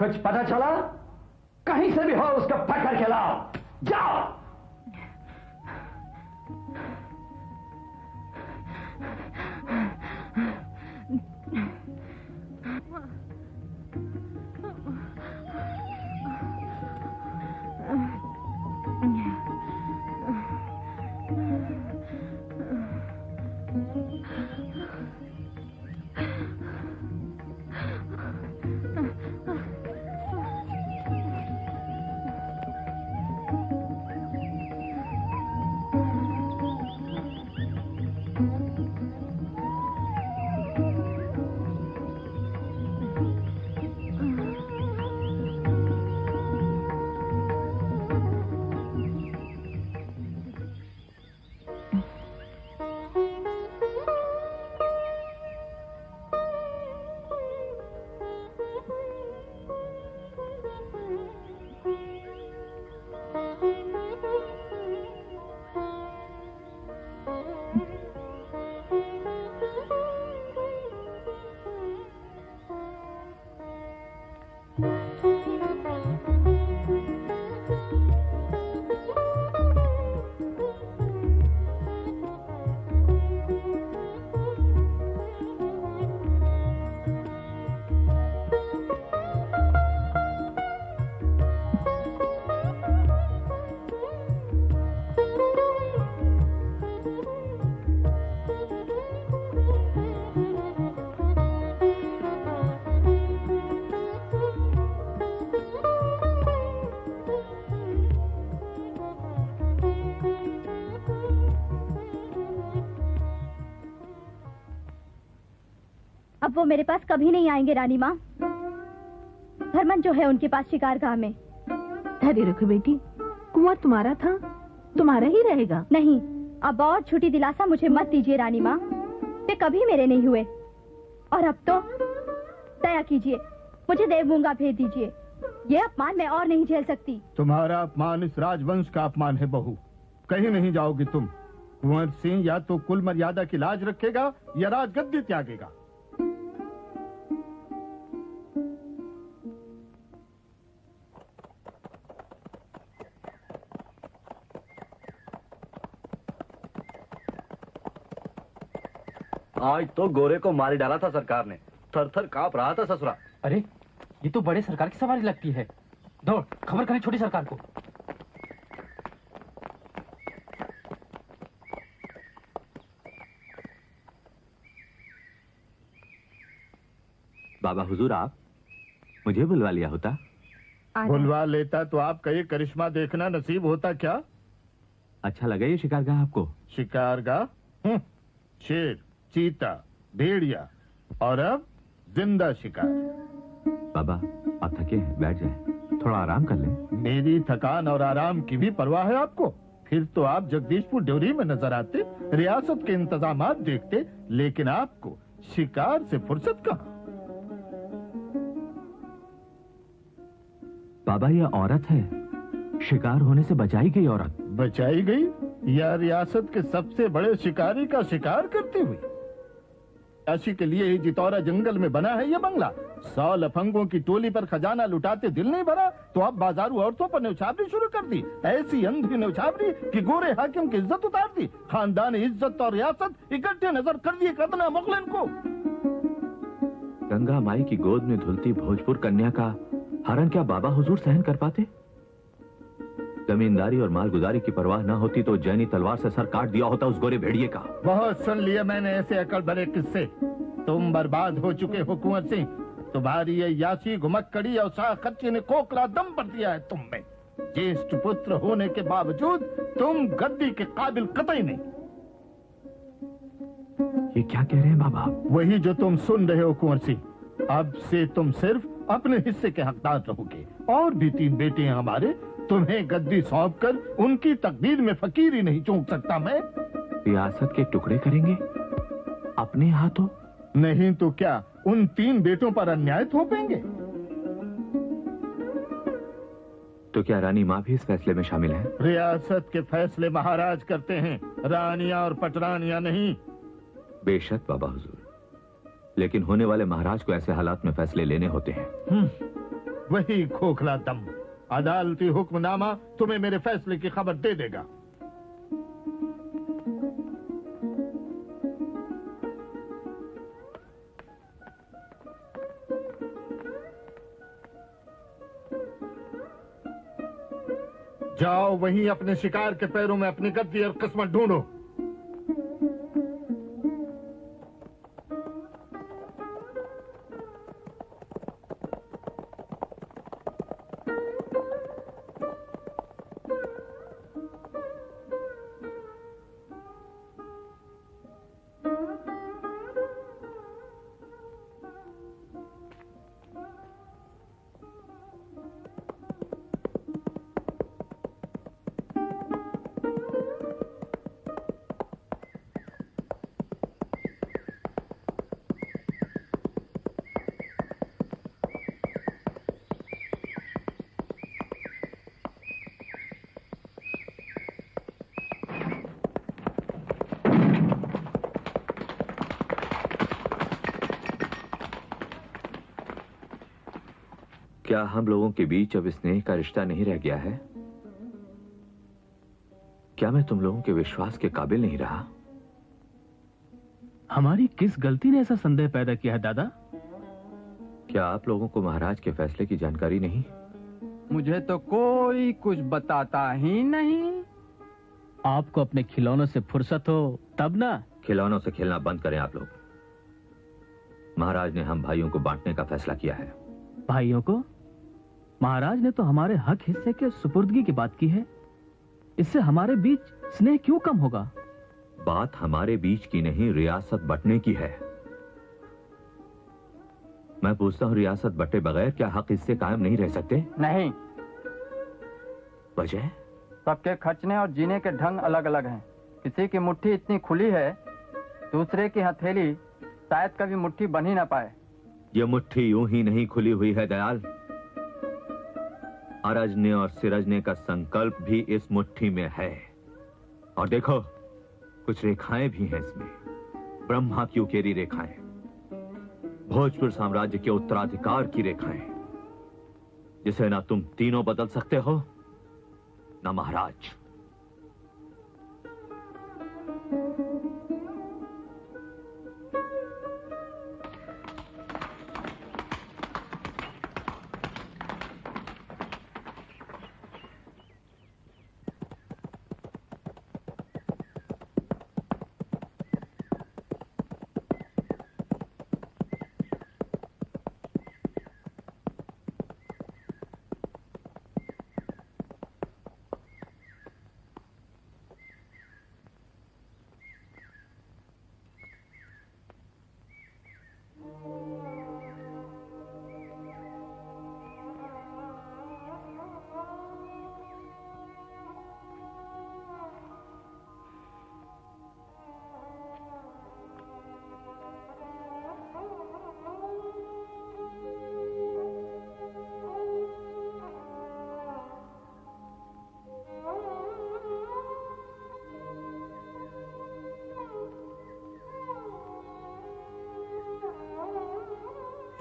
कुछ पता चला? कहीं से भी हो उसको पकड़ के लाओ। जाओ। अब वो मेरे पास कभी नहीं आएंगे रानी माँ। धर्मन जो है उनके पास शिकारगाह में। धैर्य रखो बेटी, कुंवर तुम्हारा था, तुम्हारा ही रहेगा। नहीं, अब और छुट्टी दिलासा मुझे मत दीजिए रानी माँ। वे कभी मेरे नहीं हुए और अब तो दया कीजिए, मुझे देवमूंगा भेज दीजिए। ये अपमान मैं और नहीं झेल सकती। तुम्हारा अपमान इस राजवंश का अपमान है बहू। कहीं नहीं जाओगी तुम। कुंवर सिंह या तो कुल मर्यादा की लाज रखेगा या राजगद्दी त्यागेगा। आज तो गोरे को मार डाला था सरकार ने। थर थर कांप रहा था ससुरा। अरे ये तो बड़े सरकार की सवारी लगती है। दौड़ खबर करें छोटी सरकार को। बाबा हुजूर, आप मुझे बुलवा लिया होता। बुलवा लेता तो आपका ये करिश्मा देखना नसीब होता क्या? अच्छा लगा ये शिकारगाह आपको? शिकारगाह? शेर, चीता, भेड़िया और अब जिंदा शिकार। बाबा आप थके हैं, बैठ जाएं, थोड़ा आराम कर लें। मेरी थकान और आराम की भी परवाह है आपको? फिर तो आप जगदीशपुर ड्योरी में नजर आते, रियासत के इंतजामात देखते, लेकिन आपको शिकार से फुर्सत कहाँ? बाबा ये औरत है, शिकार होने से बचाई गई औरत। बचाई गई या रियासत के सबसे बड़े शिकारी का शिकार करते हुए? ऐसी के लिए ही जितौरा जंगल में बना है ये बंगला। 100 लफंगों की टोली पर खजाना लुटाते दिल नहीं भरा तो अब बाजारू औरतों पर न्यौछावरी शुरू कर दी। ऐसी अंधी न्यौछावरी कि गोरे हाकिम की इज्जत उतार दी। खानदान इज्जत और रियासत इकट्ठे नजर कर दिए कदना मुगलन को। गंगा माई की गोद में धुलती भोजपुर कन्या का हरण क्या बाबा हुजूर सहन कर पाते? जमींदारी और मालगुजारी की परवाह न होती तो जैनी तलवार से सर काट दिया होता उस गोरे भेड़िए का। बहुत सुन लिए मैंने ऐसे अकल भरे किस्से। तुम बर्बाद हो चुके हो कुंवर सिंह। तुम्हारी ये यासी घुमक्कड़ी और शाह खच्ची ने कोकला दम पर दिया है तुम में। ज्येष्ठ पुत्र होने के बावजूद तुम गद्दी के काबिल कतई नहीं। ये क्या कह रहे हैं बाबा? वही जो तुम सुन रहे हो कुंवर सिंह। अब से तुम सिर्फ अपने हिस्से के हकदार रहोगे। और भी 3 बेटे हैं हमारे। तुम्हें गद्दी सौंप कर उनकी तकदीर में फकीरी नहीं चूक सकता मैं। रियासत के टुकड़े करेंगे अपने हाथों? नहीं तो क्या उन 3 बेटों पर अन्याय थोपेंगे? तो क्या रानी माँ भी इस फैसले में शामिल है? रियासत के फैसले महाराज करते हैं, रानियां और पटरानियां नहीं। बेशक बाबा हुजूर, लेकिन होने वाले महाराज को ऐसे हालात में फैसले लेने होते हैं। वही खोखला दम। अदालती हुक्मनामा तुम्हें मेरे फैसले की खबर दे देगा। जाओ वहीं अपने शिकार के पैरों में अपनी गद्दी और किस्मत ढूंढो। क्या हम लोगों के बीच अब स्नेह का रिश्ता नहीं रह गया है? क्या मैं तुम लोगों के विश्वास के काबिल नहीं रहा? हमारी किस गलती ने ऐसा संदेह पैदा किया है दादा? क्या आप लोगों को महाराज के फैसले की जानकारी नहीं? मुझे तो कोई कुछ बताता ही नहीं। आपको अपने खिलौनों से फुर्सत हो तब ना। खिलौनों से खेलना बंद करें आप लोग। महाराज ने हम भाइयों को बांटने का फैसला किया है। भाइयों को? महाराज ने तो हमारे हक हिस्से के सुपुर्दगी की बात की है। इससे हमारे बीच स्नेह क्यों कम होगा? बात हमारे बीच की नहीं, रियासत बंटने की है। मैं पूछता हूं, रियासत बंटे बगैर क्या हक हिस्से कायम नहीं रह सकते? नहीं। वजह? सबके खर्चने और जीने के ढंग अलग अलग हैं। किसी की मुट्ठी इतनी खुली है, दूसरे की हथेली शायद कभी मुट्ठी बन ही ना पाए। ये मुट्ठी यूं ही नहीं खुली हुई है दयाल। अरजने और सिरजने का संकल्प भी इस मुट्ठी में है। और देखो, कुछ रेखाएं भी हैं इसमें, ब्रह्मा की उकेरी रेखाएं, भोजपुर साम्राज्य के उत्तराधिकार की रेखाएं, जिसे ना तुम तीनों बदल सकते हो ना महाराज।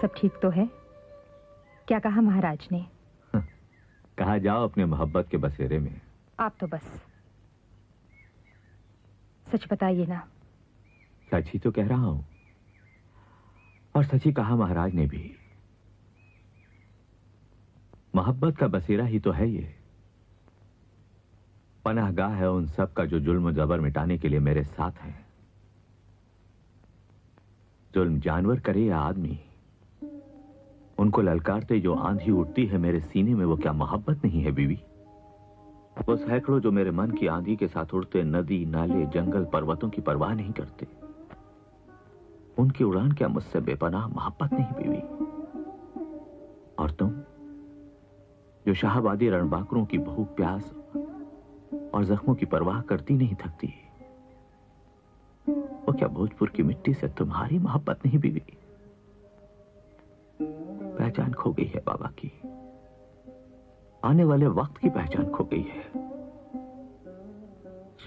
सब ठीक तो है? क्या कहा महाराज ने? कहा जाओ अपने मोहब्बत के बसेरे में। आप तो बस सच बताइए ना। सच ही तो कह रहा हूं, और सच ही कहा महाराज ने भी। मोहब्बत का बसेरा ही तो है ये, पनाहगाह है उन सब का जो जुल्म जबर मिटाने के लिए मेरे साथ हैं। जुल्म जानवर करे या आदमी, उनको ललकारते जो आंधी उठती है मेरे सीने में, वो क्या मोहब्बत नहीं है बीवी? वो सैकड़ों जो मेरे मन की आंधी के साथ उड़ते नदी, नाले, जंगल, पर्वतों की परवाह नहीं करते, उनकी उड़ान क्या मुझसे बेपनाह मोहब्बत नहीं बीवी? और तुम जो शाहबादी रणबांकुरों की भूख, प्यास और जख्मों की परवाह करती नहीं थकती, वो क्या भोजपुर की मिट्टी से तुम्हारी मोहब्बत नहीं बीवी? पहचान खो गई है बाबा की, आने वाले वक्त की पहचान खो गई है।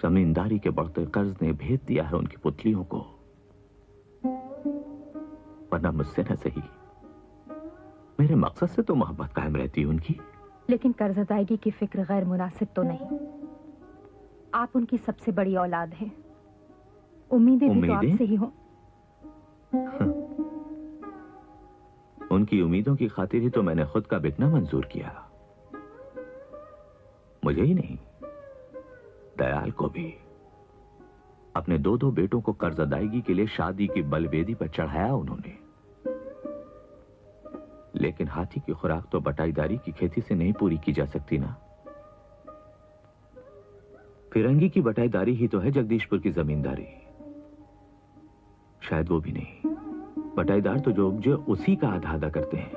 जमींदारी के बढ़ते कर्ज ने भेद दिया है उनकी पुतलियों को, वरना मुझसे न सही मेरे मकसद से तो मोहब्बत कायम रहती है उनकी। लेकिन कर्ज अदायगी की फिक्र गैर मुनासिब तो नहीं। आप उनकी सबसे बड़ी औलाद हैं। उम्मीदें भी तो आपसे ही हो। उनकी उम्मीदों की खातिर ही तो मैंने खुद का बिकना मंजूर किया। मुझे ही नहीं, दयाल को भी। अपने 2-2 बेटों को कर्ज अदायगी के लिए शादी की बलवेदी पर चढ़ाया उन्होंने। लेकिन हाथी की खुराक तो बटाईदारी की खेती से नहीं पूरी की जा सकती ना। फिरंगी की बटाईदारी ही तो है जगदीशपुर की जमींदारी। शायद वो भी नहीं। बटाईदार तो जो उपजे उसी का आधा अदा करते हैं।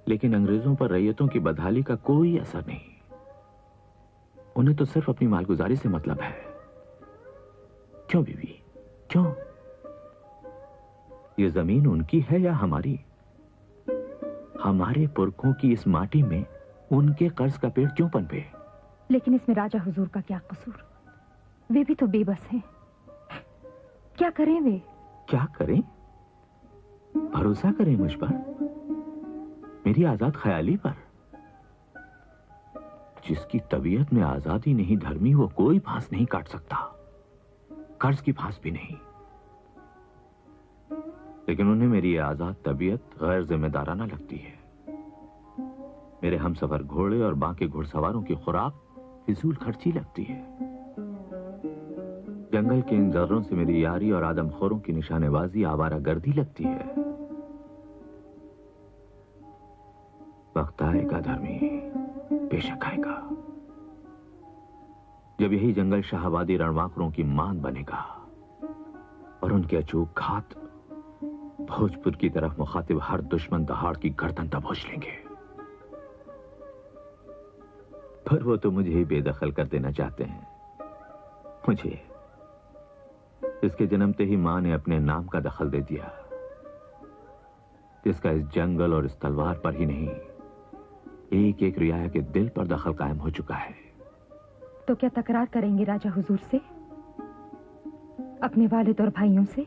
लेकिन अंग्रेजों पर रैयतों की बदहाली का कोई असर नहीं। उन्हें तो सिर्फ अपनी मालगुजारी से मतलब है। क्यों बीवी, क्यों? ये जमीन उनकी है या हमारी? हमारे पुरखों की इस माटी में उनके कर्ज का पेड़ क्यों पनपे? लेकिन इसमें राजा हुजूर का क्या कसूर? वे भी तो बेबस हैं। क्या करें वे? क्या करें? भरोसा करें मुझ पर, मेरी आजाद ख्याली पर। जिसकी तबीयत में आजादी नहीं धर्मी, वो कोई फांस नहीं काट सकता, कर्ज की फांस भी नहीं। लेकिन उन्हें मेरी ये आजाद तबीयत गैर जिम्मेदाराना लगती है। मेरे हमसफर घोड़े और बाकी घुड़सवारों की खुराक फिजूल खर्ची लगती है। जंगल के इन जर्रों से मेरी यारी और आदमखोरों की निशानेबाजी आवारागर्दी लगती है। वक्त आएगा धर्मी, बेशक आएगा, जब यही जंगल शाहबादी रणवाकरों की मान बनेगा और उनके अचूक घात भोजपुर की तरफ मुखातिब हर दुश्मन दहाड़ की गर्दन दबोच लेंगे। पर वो तो मुझे ही बेदखल कर देना चाहते हैं। मुझे, इसके जन्मते ही मां ने अपने नाम का दखल दे दिया, जिसका इस जंगल और इस तलवार पर ही नहीं, एक एक रियाया के दिल पर दखल कायम हो चुका है। तो क्या तकरार करेंगे राजा हुजूर से, अपने वालिद और भाइयों से?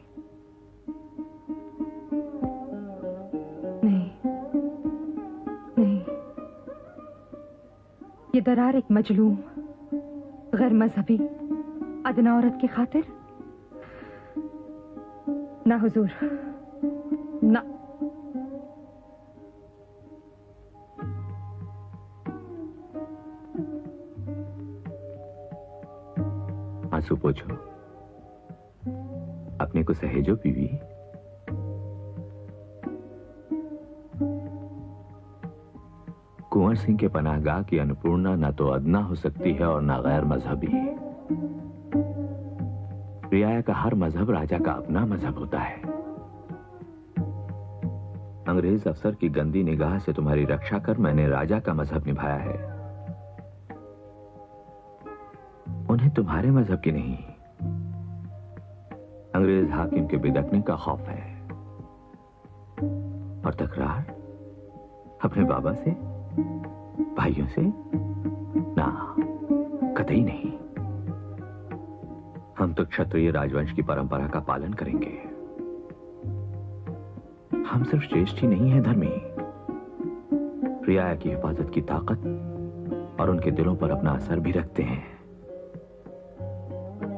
नहीं, नहीं। ये दरार एक मजलूम, गैर मजहबी, अदना औरत की खातिर? ना हुजूर, ना। आंसू पोछो, अपने को सहेजो बीवी। कुंवर सिंह के पनाहगाह की अन्नपूर्णा ना तो अदना हो सकती है और ना गैर मजहबी। रियाया का हर मजहब राजा का अपना मजहब होता है। अंग्रेज अफसर की गंदी निगाह से तुम्हारी रक्षा कर मैंने राजा का मजहब निभाया है। उन्हें तुम्हारे मजहब की नहीं, अंग्रेज हाकिम के बिदकने का खौफ है। और तकरार अपने बाबा से, भाइयों से? ना, कतई नहीं। हम तो क्षत्रिय राजवंश की परंपरा का पालन करेंगे। हम सिर्फ श्रेष्ठ ही नहीं है धर्मी, रियाया की हिफाजत की ताकत और उनके दिलों पर अपना असर भी रखते हैं।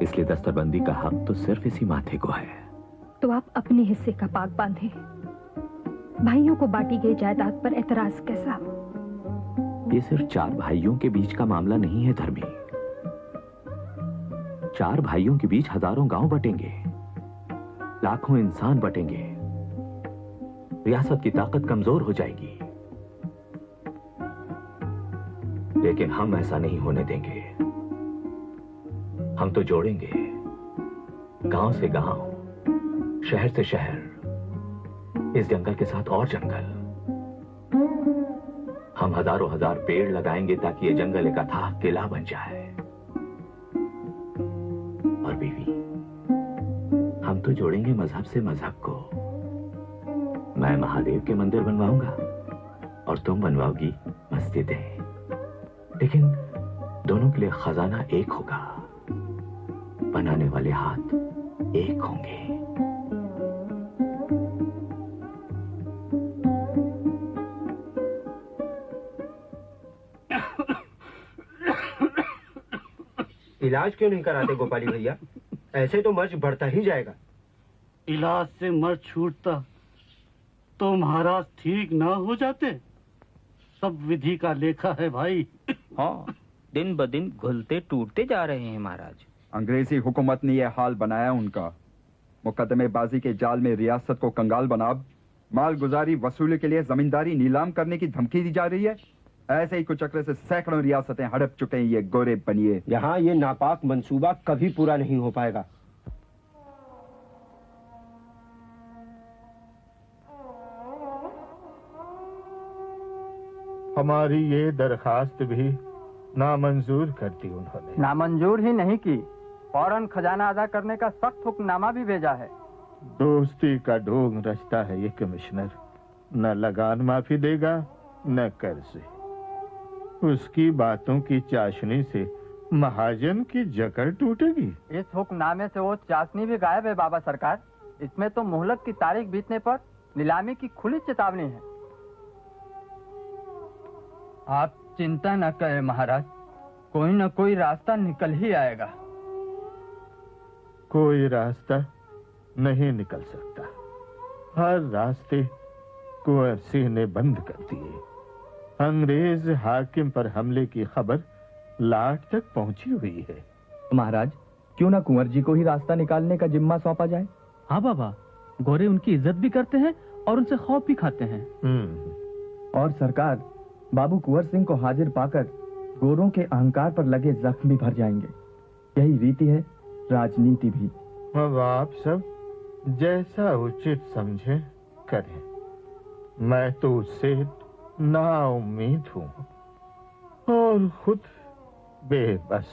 इसलिए दस्तरबंदी का हक तो सिर्फ इसी माथे को है। तो आप अपने हिस्से का पाग बांधे। भाइयों को बांटी गई जायदाद पर एतराज कैसा? ये सिर्फ 4 भाइयों के बीच का मामला नहीं है धर्मी। 4 भाइयों के बीच हजारों गांव बटेंगे, लाखों इंसान बटेंगे, रियासत की ताकत कमजोर हो जाएगी। लेकिन हम ऐसा नहीं होने देंगे। हम तो जोड़ेंगे, गांव से गांव, शहर से शहर, इस जंगल के साथ और जंगल। हम हजारों हजार पेड़ लगाएंगे ताकि ये जंगल एक अथाह किला बन जाए। और बीवी, हम तो जोड़ेंगे मजहब से मजहब को। मैं महादेव के मंदिर बनवाऊंगा और तुम बनवाओगी मस्जिदें। लेकिन दोनों के लिए खजाना एक होगा, बनाने वाले हाथ एक होंगे। इलाज क्यों नहीं कराते गोपाली भैया? ऐसे तो मर्ज बढ़ता ही जाएगा। इलाज से मर्ज छूटता तो महाराज ठीक ना हो जाते। सब विधि का लेखा है भाई। हाँ, दिन ब दिन घुलते टूटते जा रहे हैं महाराज। अंग्रेजी हुकूमत ने यह हाल बनाया उनका। मुकदमेबाजी के जाल में रियासत को कंगाल बना माल गुजारी वसूली के लिए जमींदारी नीलाम करने की धमकी दी जा रही है। ऐसे ही कुछ चक्र से सैकड़ों रियासतें हड़प चुके हैं ये गोरे बनिए। यहाँ ये नापाक मंसूबा कभी पूरा नहीं हो पाएगा। हमारी ये दरखास्त भी नामंजूर कर दी उन्होंने। नामंजूर ही नहीं की, फौरन खजाना अदा करने का सख्त हुक्मनामा भी भेजा है। दोस्ती का ढोंग रचता है ये कमिश्नर। न लगान माफी देगा न कर्ज। उसकी बातों की चाशनी से महाजन की जकड़ टूटेगी। इस हुक्मनामे से वो चाशनी भी गायब है बाबा सरकार। इसमें तो मोहलत की तारीख बीतने पर नीलामी की खुली चेतावनी है। आप चिंता न करें महाराज, कोई न कोई रास्ता निकल ही आएगा। कोई रास्ता नहीं निकल सकता। हर रास्ते कुंवर सिंह ने बंद कर दिए। अंग्रेज हाकिम पर हमले की खबर लाट तक पहुंची हुई है। महाराज, क्यों ना कुंवर जी को ही रास्ता निकालने का जिम्मा सौंपा जाए? हाँ बाबा, गोरे उनकी इज्जत भी करते हैं और उनसे खौफ भी खाते हैं। और सरकार, बाबू कुंवर सिंह को हाजिर पाकर गोरों के अहंकार पर लगे जख्म भी भर जाएंगे। यही रीति है राजनीति भी। अब आप सब जैसा उचित समझे करें। मैं तो उससे नाउम्मीद हूं और खुद बेबस।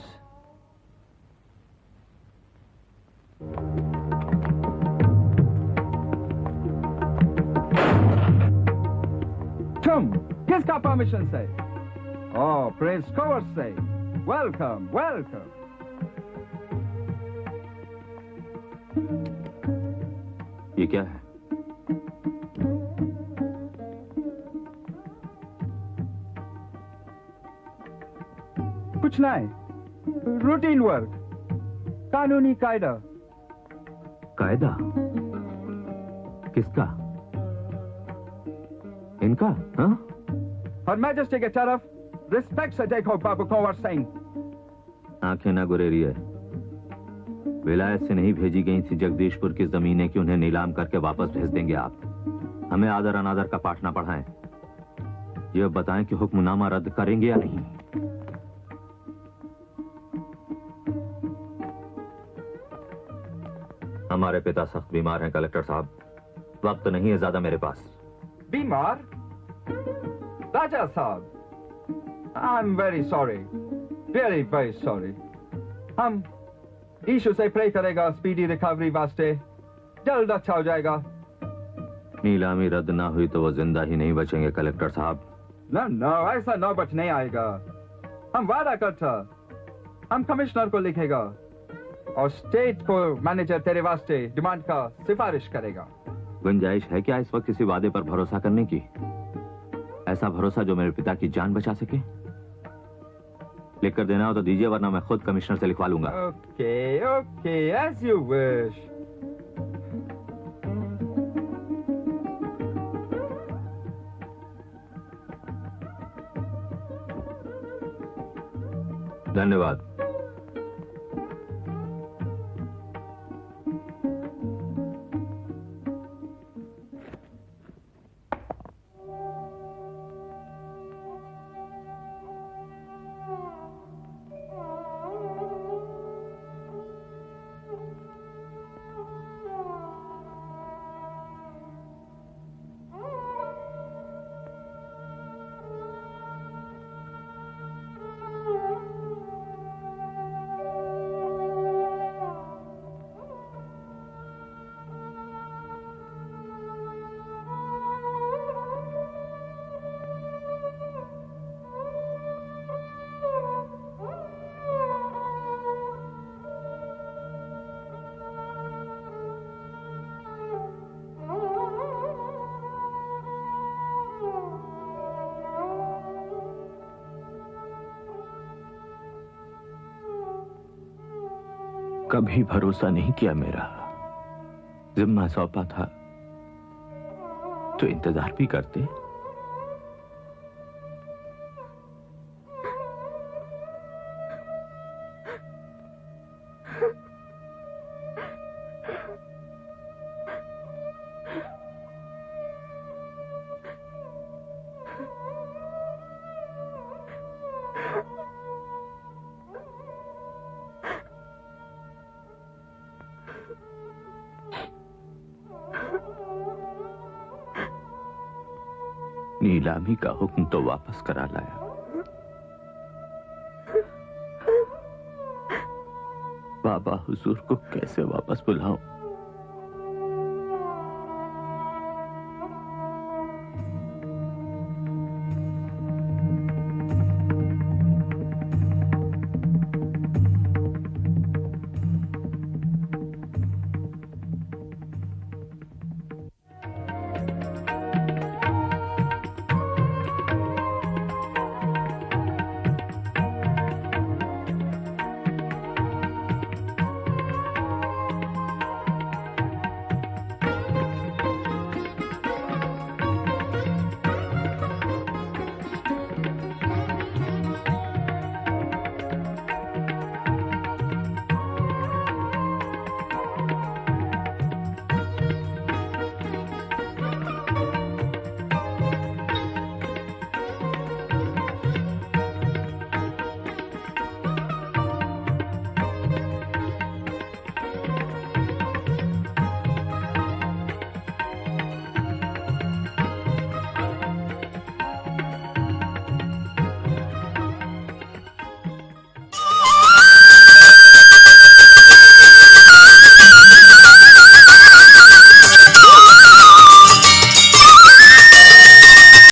तुम किसका परमिशन से? ओह, प्रिंस कुंवर से। Welcome welcome. ये क्या है? कुछ नहीं, रूटीन वर्क, कानूनी कायदा। कायदा? किसका? इनका? हाँ? और मैजेस्टी की तरफ रिस्पेक्ट से देखो बाबू कुंवर सिंह। आंखें ना गुरेरी है। विलायत से नहीं भेजी गई थी जगदीशपुर की जमीनें कि उन्हें नीलाम करके वापस भेज देंगे आप। हमें आदर अनादर का पाठ ना पढ़ाएं। ये बताएं कि हुक्मनामा रद्द करेंगे या नहीं। हमारे पिता सख्त बीमार हैं कलेक्टर साहब, वक्त नहीं है ज्यादा मेरे पास। बीमार? राजा साहब, I'm very sorry, very very sorry. हम ईशु से प्रे करेगा स्पीडी रिकवरी वास्ते, जल्द अच्छा हो जाएगा। नीलामी रद्द ना हुई तो वो जिंदा ही नहीं बचेंगे कलेक्टर साहब। No, ऐसा नौबत नहीं आएगा। हम वादा करता, हम कमिश्नर को लिखेगा और स्टेट को मैनेजर तेरे वास्ते डिमांड का सिफारिश करेगा। गुंजाइश है क्या इस वक्त किसी वादे पर भरोसा करने की? ऐसा भरोसा जो मेरे पिता की जान बचा सके? लिख कर देना हो तो दीजिए, वरना मैं खुद कमिश्नर से लिखवा लूंगा। Okay, as you wish. धन्यवाद। कभी भरोसा नहीं किया मेरा। जिम्मा सौंपा था तो इंतजार भी करते। नीलामी का हुक्म तो वापस करा लाया। बाबा हुजूर को कैसे वापस बुलाऊं?